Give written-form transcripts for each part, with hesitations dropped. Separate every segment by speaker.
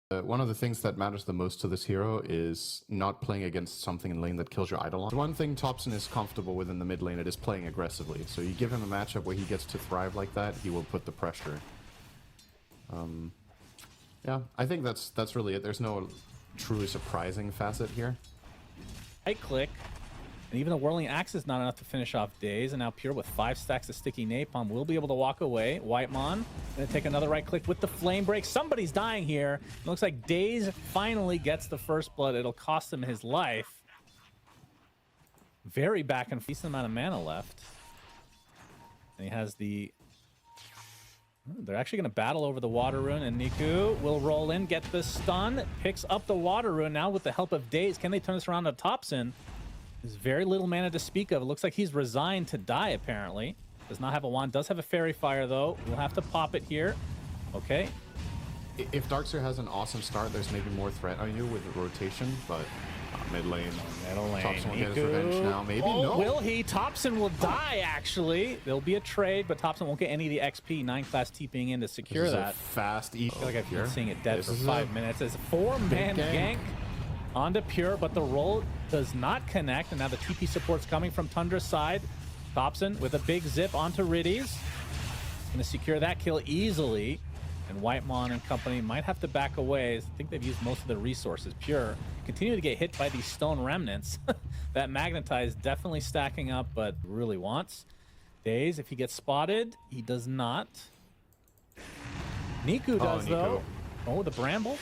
Speaker 1: One of the things that matters the most to this hero is not playing against something in lane that kills your Eidolon. The one thing Thompson is comfortable with in the mid lane, it is playing aggressively. So you give him a matchup where he gets to thrive like that, he will put the pressure. Yeah, I think that's really it. There's no truly surprising facet here.
Speaker 2: Right click. And even the Whirling Axe is not enough to finish off Daze. And now Pure with 5 stacks of Sticky Napalm will be able to walk away. Whitemon gonna take another right click with the Flame Break. Somebody's dying here. It looks like Daze finally gets the first blood. It'll cost him his life. Very back and decent amount of mana left. And he has the... They're actually going to battle over the Water Rune, and Niku will roll in, get the stun, picks up the Water Rune. Now with the help of Daze, can they turn this around to Thompson? There's very little mana to speak of. It looks like he's resigned to die, apparently. Does not have a wand. Does have a Fairy Fire, though. We'll have to pop it here. Okay.
Speaker 1: If Darkseer has an awesome start, there's maybe more threat on you with the rotation, but mid lane.
Speaker 2: Middle lane.
Speaker 1: Thompson will get his revenge now. Maybe no.
Speaker 2: Will he? Thompson will die, actually. There'll be a trade, but Thompson won't get any of the XP. 9 class TPing in to secure that.
Speaker 1: Fast
Speaker 2: I feel like I've been seeing it dead for 5 minutes. It's a 4-man gank onto Pure, but the roll does not connect. And now the TP support's coming from Tundra's side. Thompson with a big zip onto Riddies. Going to secure that kill easily. And Whitemon and company might have to back away. I think they've used most of their resources. Pure continue to get hit by these stone remnants. That Magnetize definitely stacking up, but really wants. Daze, if he gets spotted, he does not. Niku does, though. Oh, the Brambles.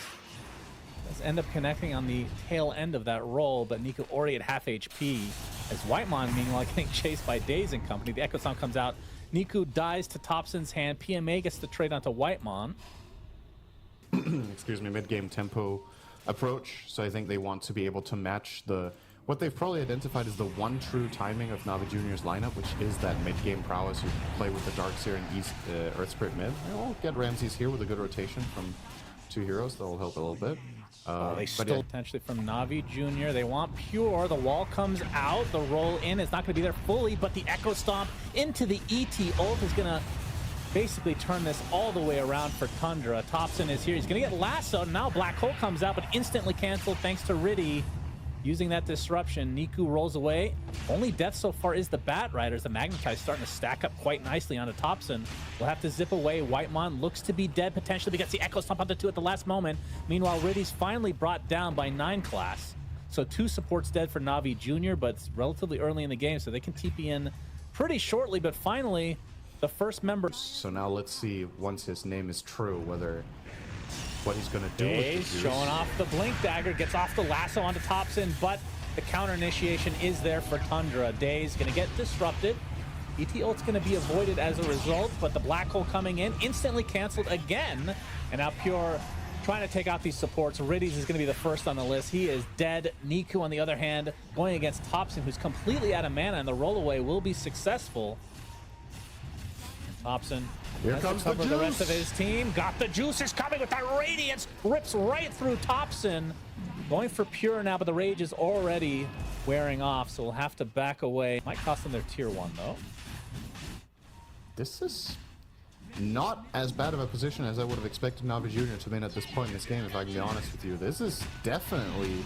Speaker 2: Does end up connecting on the tail end of that roll, but Niku already at half HP. As Whitemon, meanwhile, getting chased by Daze and company. The Echo Sound comes out. Niku dies to Thompson's hand. PMA gets the trade onto Whitemon.
Speaker 1: Excuse me, mid-game tempo approach. So I think they want to be able to match what they've probably identified as the one true timing of Navi Junior's lineup, which is that mid-game prowess. You play with the Darkseer and East Earth Spirit mid. We'll get Ramses here with a good rotation from 2 heroes. That'll help a little bit.
Speaker 2: They stole potentially from Navi Junior. They want Pure. The wall comes out. The roll in is not going to be there fully, but the Echo Stomp into the ET ult is going to basically turn this all the way around for Tundra. Thompson is here. He's going to get lassoed. Now Black Hole comes out, but instantly canceled thanks to Riddy. Using that disruption, Niku rolls away. Only death so far is the Bat Riders. The Magnetize starting to stack up quite nicely onto Thompson. We'll have to zip away. Whitemon looks to be dead potentially because the Echo Stomp onto 2 at the last moment. Meanwhile, Riddy's finally brought down by 9 class. So 2 supports dead for Navi Junior, but it's relatively early in the game, so they can TP in pretty shortly. But finally, the first member.
Speaker 1: So now let's see, once his name is true, what he's going to do.
Speaker 2: Daze showing off the Blink Dagger, gets off the lasso onto Thompson, but the counter initiation is there for Tundra. Daze going to get disrupted. ET ult's going to be avoided as a result, but the Black Hole coming in, instantly canceled again. And now Pure trying to take out these supports. Riddies is going to be the first on the list. He is dead. Niku, on the other hand, going against Thompson, who's completely out of mana, and the rollaway will be successful. Thompson
Speaker 1: here comes
Speaker 2: the rest of his team. Got the juices coming with that radiance. Rips right through Thompson. Going for Pure now, but the rage is already wearing off, so we'll have to back away. Might cost them their tier 1, though.
Speaker 1: This is not as bad of a position as I would have expected Navi Junior to be in at this point in this game, if I can be honest with you. This is definitely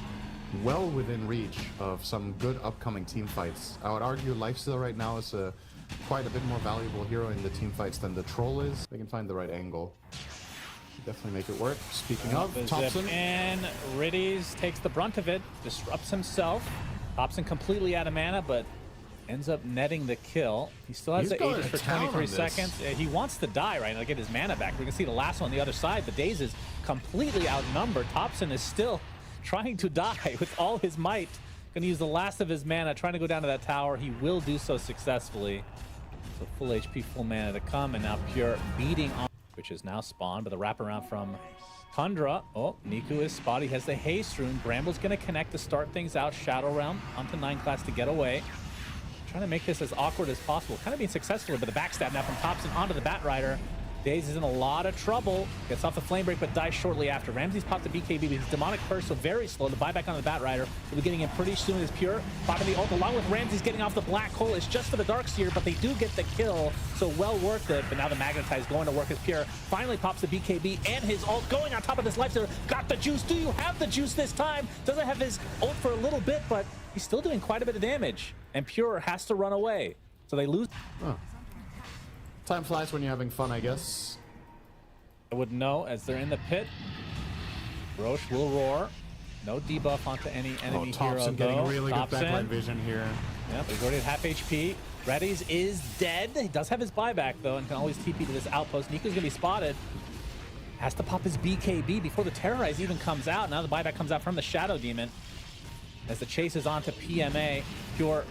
Speaker 1: well within reach of some good upcoming team fights. I would argue Lifesteal right now is quite a bit more valuable hero in the team fights than the Troll is. They can find the right angle. Definitely make it work. Speaking of, Thompson.
Speaker 2: And Riddies takes the brunt of it, disrupts himself. Thompson completely out of mana, but ends up netting the kill. He still has the Aegis for 23 seconds. He wants to die right now to get his mana back. We can see the lasso on the other side. The Daze is completely outnumbered. Thompson is still trying to die with all his might. Going to use the last of his mana, trying to go down to that tower. He will do so successfully. So full HP, full mana to come, and now Pure beating on, which is now spawned, but the wraparound from Tundra. Oh, Niku is spotted. He has the haste rune. Bramble's going to connect to start things out. Shadow Realm onto 9 class to get away. Trying to make this as awkward as possible. Kind of being successful, but the backstab now from Thompson onto the Bat Rider. Daze is in a lot of trouble. Gets off the flame break, but dies shortly after. Ramsey's popped the BKB, but he's demonic first, so very slow. The buyback on the Bat Rider will be getting in pretty soon as Pure. Popping the ult along with Ramsey's getting off the black hole. It's just for the Darkseer, but they do get the kill, so well worth it. But now the Magnetize going to work as Pure finally pops the BKB and his ult going on top of this lifestealer. Got the juice. Do you have the juice this time? Doesn't have his ult for a little bit, but he's still doing quite a bit of damage. And Pure has to run away, so they lose.
Speaker 1: Oh. Time flies when you're having fun, I guess.
Speaker 2: I would know as they're in the pit. Roche will roar. No debuff onto any enemy hero,
Speaker 1: Thompson getting really good
Speaker 2: Thompson.
Speaker 1: backline vision here.
Speaker 2: Yeah, but he's already at half HP. Reddy's is dead. He does have his buyback, though, and can always TP to this outpost. Nico's going to be spotted. Has to pop his BKB before the Terrorize even comes out. Now the buyback comes out from the Shadow Demon. As the chase is on to PMA. Pure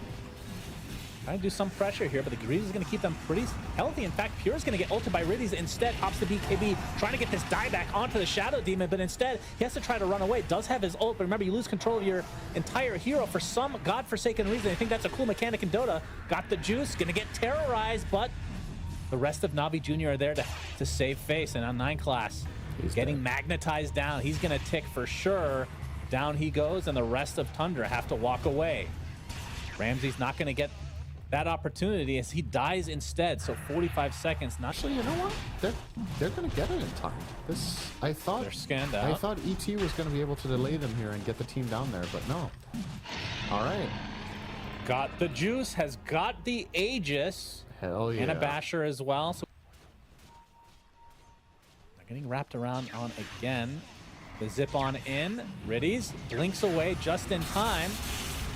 Speaker 2: trying to do some pressure here, but the Greaves is going to keep them pretty healthy. In fact, Pure is going to get ulted by Riddies. Instead, pops the BKB, trying to get this dieback onto the Shadow Demon, but instead, he has to try to run away. Does have his ult, but remember, you lose control of your entire hero for some godforsaken reason. I think that's a cool mechanic in Dota. Got the juice, going to get terrorized, but the rest of Navi Jr. are there to save face. And on 9 class, he's getting magnetized down. He's going to tick for sure. Down he goes, and the rest of Tundra have to walk away. Ramsey's not going to get that opportunity as he dies instead. So 45 seconds. Not
Speaker 1: Actually, you know what? They're gonna get it in time. I thought
Speaker 2: they're scanned out.
Speaker 1: I thought ET was gonna be able to delay them here and get the team down there, but no. All right.
Speaker 2: Got the juice. Has got the Aegis.
Speaker 1: Hell yeah.
Speaker 2: And a Basher as well. So they're getting wrapped around on again. The zip on in. Riddies blinks away just in time.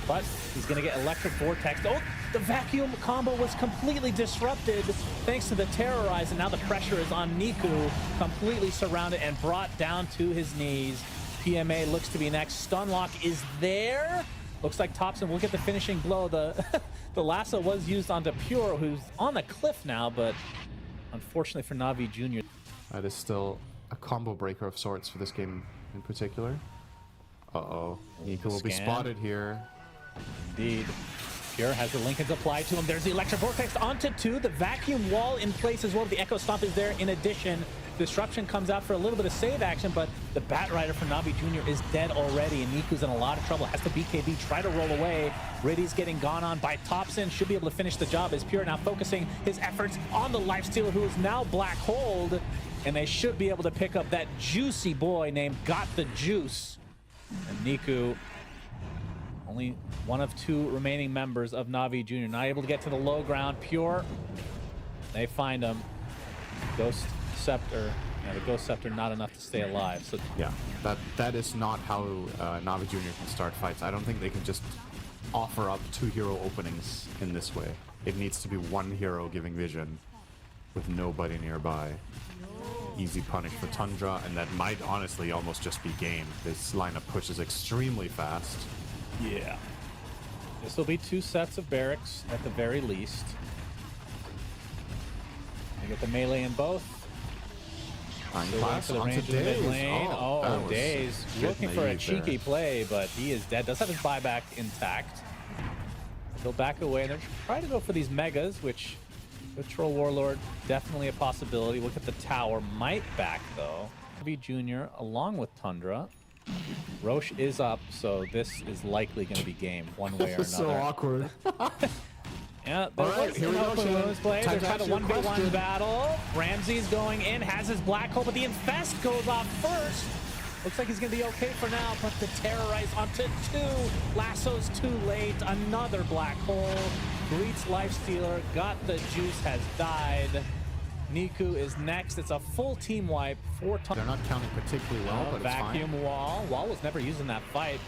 Speaker 2: But he's going to get Electric Vortex. Oh, the vacuum combo was completely disrupted thanks to the Terrorize, and now the pressure is on Niku, completely surrounded and brought down to his knees. PMA looks to be next. Stunlock is there. Looks like Thompson will get the finishing blow. The lasso was used onto Pure, who's on the cliff now, but unfortunately for Navi Jr.
Speaker 1: That is still a combo breaker of sorts for this game in particular. Uh-oh. Niku will be spotted here.
Speaker 2: Indeed. Pure has the Lincolns applied to him. There's the Electric Vortex onto 2. The vacuum wall in place as well. The Echo Stomp is there in addition. Disruption comes out for a little bit of save action, but the Bat Rider for Navi Jr. is dead already, and Niku's in a lot of trouble. Has the BKB try to roll away. Riddy's getting gone on by Thompson. Should be able to finish the job as Pure now focusing his efforts on the Lifestealer, who is now Black Holed, and they should be able to pick up that juicy boy named Got the Juice. And Niku, only one of 2 remaining members of Navi Jr. Not able to get to the low ground. Pure, they find him. Ghost Scepter. Yeah, the Ghost Scepter not enough to stay alive. So
Speaker 1: yeah, that is not how Navi Jr. can start fights. I don't think they can just offer up 2 hero openings in this way. It needs to be 1 hero giving vision with nobody nearby. Easy punish for Tundra, and that might honestly almost just be game. This lineup pushes extremely fast.
Speaker 2: yeah. This will be 2 sets of barracks at the very least. They get the melee in both. Still for the range of the mid lane. Oh, Daze looking for a cheeky play, but he is dead. Does have his buyback intact. He'll back away. They're trying to go for these megas, which with Troll Warlord, definitely a possibility. Look at the tower. Might back, though. NAVI Jr. along with Tundra. Roche is up, so this is likely going to be game one way or another.
Speaker 1: So awkward.
Speaker 2: Yeah,
Speaker 1: right, here we go.
Speaker 2: Play. They're kind of 1v1 battle. Ramsey's going in, has his black hole, but the Infest goes off first. Looks like he's going to be okay for now, but the Terrorize onto 2. Lasso's too late. Another black hole. Greets Lifestealer. Got the juice, has died. Niku is next. It's a full team wipe. 4 times.
Speaker 1: They're not counting particularly well, but
Speaker 2: vacuum
Speaker 1: it's fine.
Speaker 2: Wall was never used in that fight.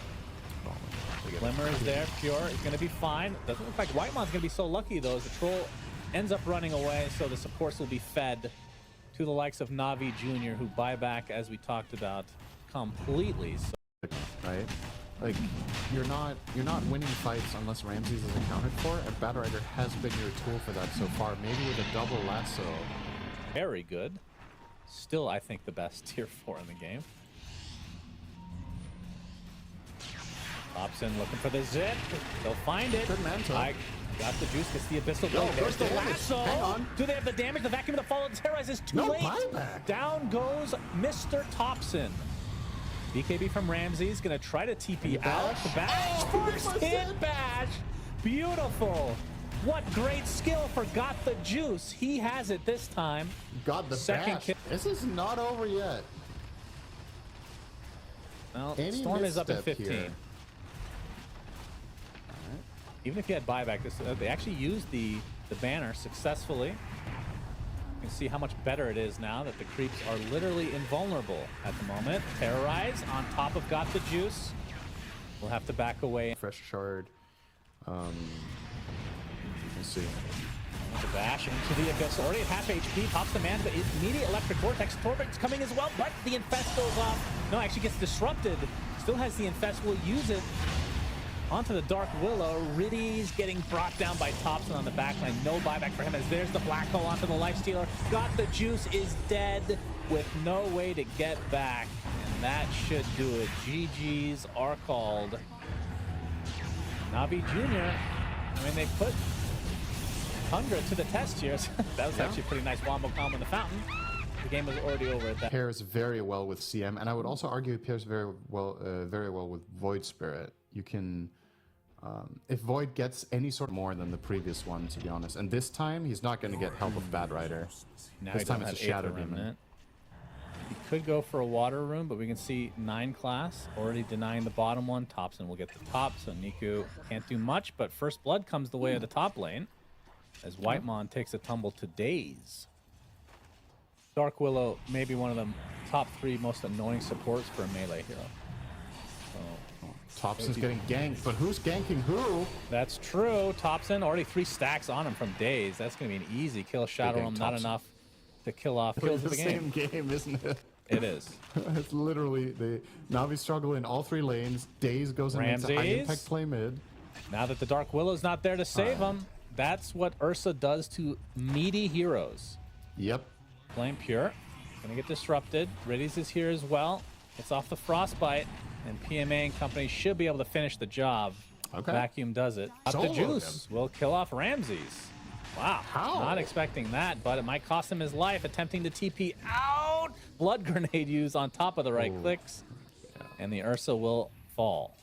Speaker 2: Glimmer is there. Pure is going to be fine. Doesn't look like Whitemon's going to be so lucky, though, as the Troll ends up running away, so the supports will be fed to the likes of Navi Jr., who buy back, as we talked about, completely. So.
Speaker 1: Right? Like, you're not winning fights unless Ramses is accounted for, and Bat Rider has been your tool for that so far. Maybe with a double lasso.
Speaker 2: Very good. Still, I think, the best tier 4 in the game. Thompson looking for the zip. They'll find it.
Speaker 1: Good mantle.
Speaker 2: I got the juice, gets the abyssal go.
Speaker 1: No,
Speaker 2: There's the
Speaker 1: damage.
Speaker 2: lasso.
Speaker 1: Hang on.
Speaker 2: Do they have the damage? The vacuum of the follow. The terrorize is too
Speaker 1: No
Speaker 2: late.
Speaker 1: buyback.
Speaker 2: Down goes Mr. Thompson. BKB from Ramsey's gonna try to TP out. The bash. First hit bash. Beautiful. What great skill for Got the Juice. He has it this time.
Speaker 1: Got the
Speaker 2: Second
Speaker 1: bash.
Speaker 2: kill.
Speaker 1: This is not over yet.
Speaker 2: Well,
Speaker 1: Any
Speaker 2: Storm is up at
Speaker 1: misstep
Speaker 2: 15.
Speaker 1: here.
Speaker 2: Even if you had buyback, they actually used the banner successfully. You can see how much better it is now that the creeps are literally invulnerable at the moment. Terrorize on top of Got the Juice. We'll have to back away.
Speaker 1: Fresh shard. Let's see.
Speaker 2: The bash into the abyss. Already at half HP. Pops the man, but immediate electric vortex. Torvic's coming as well, but the infest goes off. No, actually gets disrupted. Still has the infest. Will use it. Onto the Dark Willow. Riddy's getting brought down by Thompson on the backline. No buyback for him as there's the black hole onto the Lifestealer. Got the Juice is dead with no way to get back. And that should do it. GG's are called. Navi Jr. I mean, they put Tundra to the test here. So that was actually a pretty nice wombo combo in the fountain. The game was already over at that.
Speaker 1: Pairs very well with CM, and I would also argue it pairs very well with Void Spirit. You can, if Void gets any sort of more than the previous one, to be honest, and this time he's not going to get help of Bad Rider.
Speaker 2: Now
Speaker 1: This time it's a Shadow Demon.
Speaker 2: He could go for a Water Room, but we can see 9 class already denying the bottom one. Thompson will get the top, so Niku can't do much, but First Blood comes the way of the top lane as Whitemon takes a tumble to Daze. Dark Willow may be one of the top 3 most annoying supports for a melee hero. So,
Speaker 1: Thompson's getting ganked, but who's ganking who?
Speaker 2: that's true. Thompson already 3 stacks on him from Daze. That's going to be an easy kill. Shadow Realm not enough to kill off kills of the game.
Speaker 1: Same game, isn't it?
Speaker 2: It is.
Speaker 1: It's literally the Navi struggle in all 3 lanes. Daze goes into high impact play mid.
Speaker 2: Now that the Dark Willow's not there to save him, that's what Ursa does to meaty heroes.
Speaker 1: Yep.
Speaker 2: Flame Pure, gonna get disrupted. Riddy's is here as well. It's off the Frostbite, and PMA and company should be able to finish the job.
Speaker 1: Okay.
Speaker 2: Vacuum does it. Up the
Speaker 1: Soloed
Speaker 2: Juice will kill off Ramses. Wow.
Speaker 1: How?
Speaker 2: Not expecting that, but it might cost him his life attempting to TP out. Blood grenade used on top of the right clicks, and the Ursa will fall.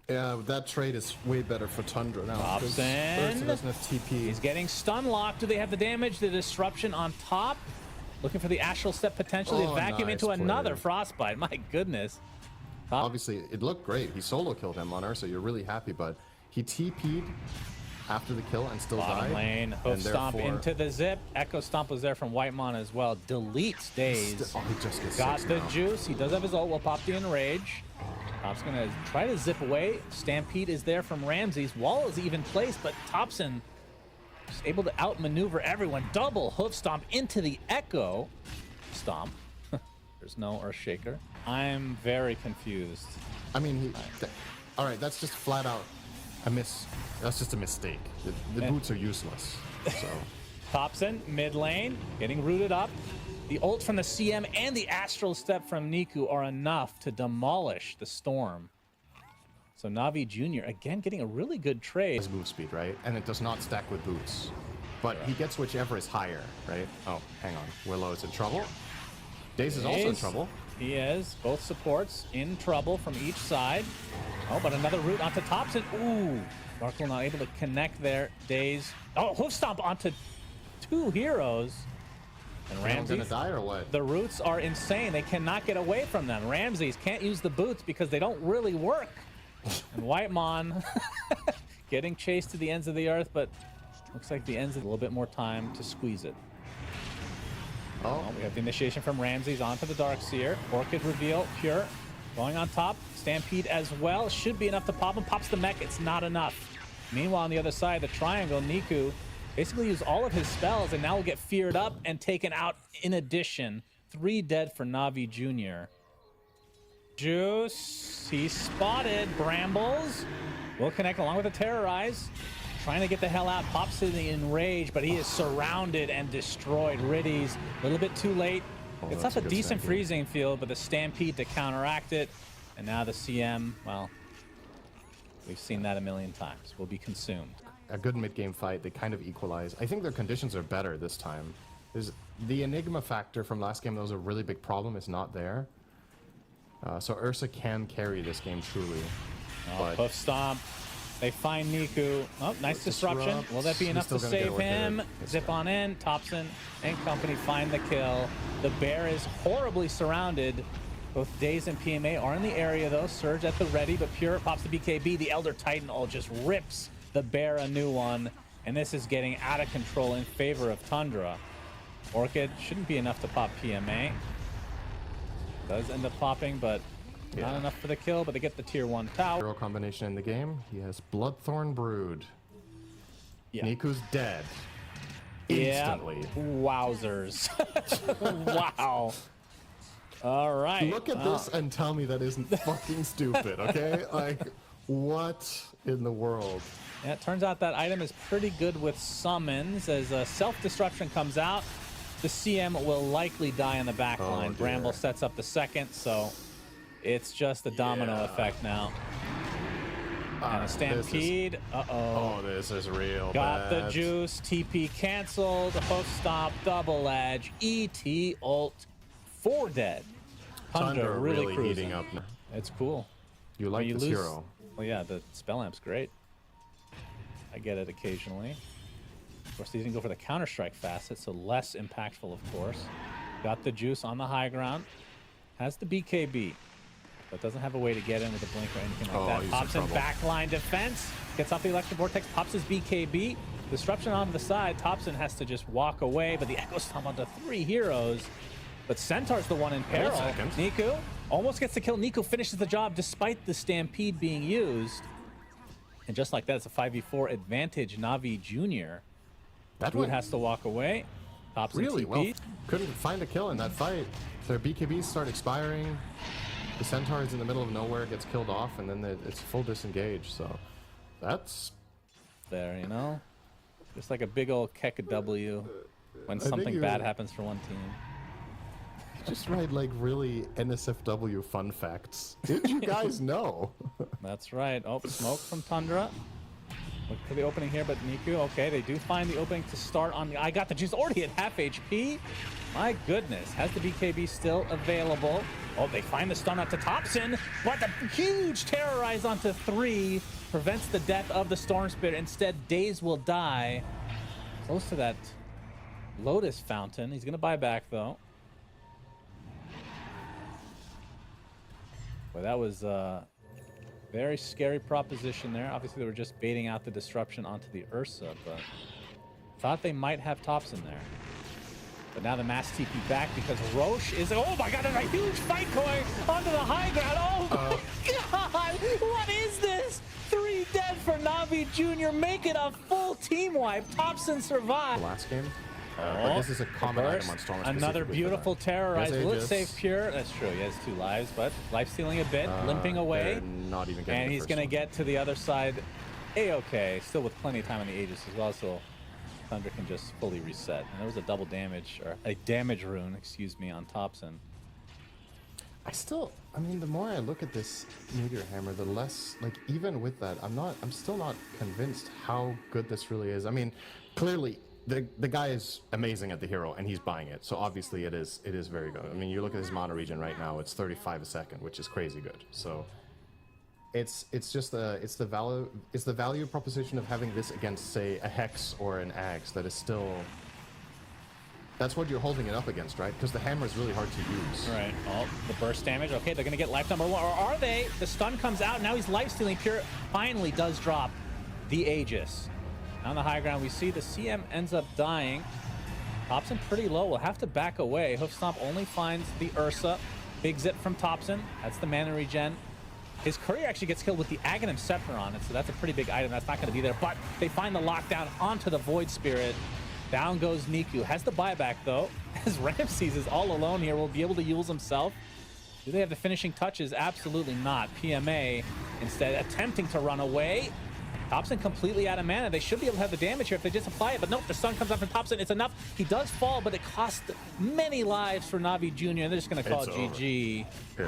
Speaker 1: Yeah, that trade is way better for Tundra now.
Speaker 2: Thompson.
Speaker 1: Ursa doesn't have TP.
Speaker 2: He's getting stun locked. Do they have the damage? The disruption on top. Looking for the astral step potentially.
Speaker 1: Oh,
Speaker 2: Vacuum
Speaker 1: nice
Speaker 2: into
Speaker 1: play.
Speaker 2: another frostbite. My goodness.
Speaker 1: Obviously, it looked great. He solo killed him on Ursa. You're really happy, but he TP'd after the kill and still
Speaker 2: Bottom
Speaker 1: died.
Speaker 2: lane. Hoof stomp into the zip. Echo stomp was there from Whitemon as well. Deletes Daze.
Speaker 1: Oh, he just gets
Speaker 2: Got
Speaker 1: 6
Speaker 2: the
Speaker 1: now.
Speaker 2: juice. He does have his ult. Will pop the enrage. Top's gonna try to zip away. Stampede is there from Ramses. Wall is even placed, but Thompson is able to outmaneuver everyone. Double hoof stomp into the Echo stomp. There's no Earthshaker. I'm very confused.
Speaker 1: I mean, all right, that's just flat out a miss. That's just a mistake. The boots are useless. So
Speaker 2: Thompson, mid lane, getting rooted up. The ult from the CM and the astral step from Niku are enough to demolish the Storm. So Navi Jr. again getting a really good trade.
Speaker 1: his move speed, right? And it does not stack with boots. But he gets whichever is higher, right? Oh, hang on. Willow is in trouble. Daze is also in trouble.
Speaker 2: He is. Both supports in trouble from each side. Oh, but another root onto Thompson. Ooh. Darkle not able to connect there. Daze. Oh, hoof stomp onto 2 heroes. And Ramses
Speaker 1: gonna die or what?
Speaker 2: The roots are insane. They cannot get away from them. Ramses can't use the boots because they don't really work. And Whitemon getting chased to the ends of the earth, but looks like the ends have a little bit more time to squeeze it.
Speaker 1: Oh,
Speaker 2: We have the initiation from Ramses onto the Darkseer. Orchid reveal, Pure. Going on top. Stampede as well. Should be enough to pop him. Pops the mech. It's not enough. Meanwhile, on the other side, the triangle, Niku basically used all of his spells and now will get feared up and taken out in addition. 3 dead for Navi Jr. Juice. He's spotted. Brambles will connect along with the Terrorize. Trying to get the hell out. Pops to the Enrage, but he is surrounded and destroyed. Riddy's a little bit too late. It's
Speaker 1: that's
Speaker 2: up a
Speaker 1: a good
Speaker 2: decent
Speaker 1: stampede.
Speaker 2: freezing field, but the Stampede to counteract it. And now the CM, well, We've seen that a million times. We'll be consumed.
Speaker 1: A good mid-game fight. They kind of equalize. I think their conditions are better this time. There's the Enigma factor from last game that was a really big problem. Is not there. So Ursa can carry this game truly.
Speaker 2: Oh, Hoof Stomp. They find Niku. Oh, nice disruption. Will that be enough to save him? Zip on in. Thompson and company find the kill. The bear is horribly surrounded. Both Daze and PMA are in the area, though. Surge at the ready, but Pure pops the BKB. The Elder Titan just rips the bear a new one. And this is getting out of control in favor of Tundra. Orchid shouldn't be enough to pop PMA. Does end up popping, but not enough for the kill, but they get the tier 1 tower.
Speaker 1: Hero combination in the game. He has Bloodthorn Brood.
Speaker 2: Yeah.
Speaker 1: Niku's dead. Instantly.
Speaker 2: Yeah. Wowzers. Wow. All right.
Speaker 1: Look at this and tell me that isn't fucking stupid, okay? Like, what in the world?
Speaker 2: Yeah, it turns out that item is pretty good with summons. As self-destruction comes out, the CM will likely die in the back line. Bramble sets up the second, so it's just a domino effect now. And a stampede.
Speaker 1: Oh, this is real
Speaker 2: Got
Speaker 1: bad.
Speaker 2: the juice. TP canceled. Hoof Stomp. Double edge. ET ult. 4 dead.
Speaker 1: Tundra
Speaker 2: really cruising.
Speaker 1: heating up.
Speaker 2: It's cool.
Speaker 1: You like this hero.
Speaker 2: Well, yeah, the spell amp's great. I get it occasionally. Of course, these can go for the Counter-Strike facet, so less impactful, of course. Got the juice on the high ground. Has the BKB, but doesn't have a way to get in with a blink or anything like that. Pops in backline defense. Gets off the Electric Vortex, pops his BKB. Disruption on the side. Thompson has to just walk away, but the Echo Stomp onto 3 heroes. But Centaur's the one in peril. Niku almost gets the kill. Niku finishes the job despite the Stampede being used. And just like that, it's a 5v4 advantage. Navi Jr. That one has to walk away. Thompson
Speaker 1: really
Speaker 2: TP.
Speaker 1: well. Couldn't find a kill in that fight. Their BKBs start expiring. The Centaur is in the middle of nowhere, gets killed off, and then it's full disengage. So that's
Speaker 2: there, you know, just like a big old Keka W when something bad happens for one team.
Speaker 1: Just write like really NSFW fun facts. Did you guys know?
Speaker 2: That's right. Oh, smoke from Tundra. Look for the opening here, but Niku, okay, they do find the opening to start on. I got the juice already at half HP. My goodness, has the BKB still available? Oh, they find the stun out to Thompson, but the huge terrorize onto 3 prevents the death of the Storm Spirit. Instead, Daze will die close to that Lotus Fountain. He's gonna buy back though. Well, that was a very scary proposition there. Obviously, they were just baiting out the disruption onto the Ursa, but thought they might have Thompson there. But now the mass TP back because Roche is... Oh my god, there's a huge fight going onto the high ground. Oh my god, what is this? 3 dead for Navi Jr. Make it a full team wipe. Thompson survived.
Speaker 1: Last game. But this is a common item on Storm.
Speaker 2: Another beautiful terrorize. Will it save Pure? That's true. He has 2 lives, but life stealing a bit, limping away.
Speaker 1: Not even getting
Speaker 2: and he's going to get to the other side. A-okay. Still with plenty of time on the Aegis as well, so Thunder can just fully reset. And there was a double damage, or a damage rune, excuse me, on Thompson.
Speaker 1: I mean, the more I look at this Meteor Hammer, the less, like, even with that, I'm still not convinced how good this really is. I mean, clearly, the guy is amazing at the hero, and he's buying it. So obviously, it is very good. I mean, you look at his mono regen right now; it's 35 a second, which is crazy good. So it's the value proposition of having this against, say, a Hex or an Axe that is still. That's what you're holding it up against, right? Because the hammer is really hard to use.
Speaker 2: Right. Oh, the burst damage. Okay, they're gonna get life number 1, or are they? The stun comes out. Now he's life stealing. Pure finally does drop the Aegis. On the high ground, we see the CM ends up dying. Thompson pretty low. Will have to back away. Hoof Stomp only finds the Ursa. Big zip from Thompson. That's the mana regen. His courier actually gets killed with the Aghanim Scepter on it, so that's a pretty big item. That's not going to be there, but they find the lockdown onto the Void Spirit. Down goes Niku. Has the buyback, though, as Ramses is all alone here. Will be able to use himself. Do they have the finishing touches? Absolutely not. PMA instead attempting to run away. Thompson completely out of mana. They should be able to have the damage here if they just apply it, but nope, the stun comes up from Thompson. It's enough. He does fall, but it costs many lives for Navi Jr., and they're just going to call it GG.
Speaker 1: Yeah.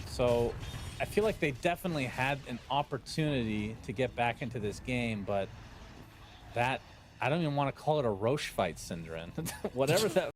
Speaker 2: So I feel like they definitely had an opportunity to get back into this game, but that I don't even want to call it a Roche fight, Synderen. Whatever that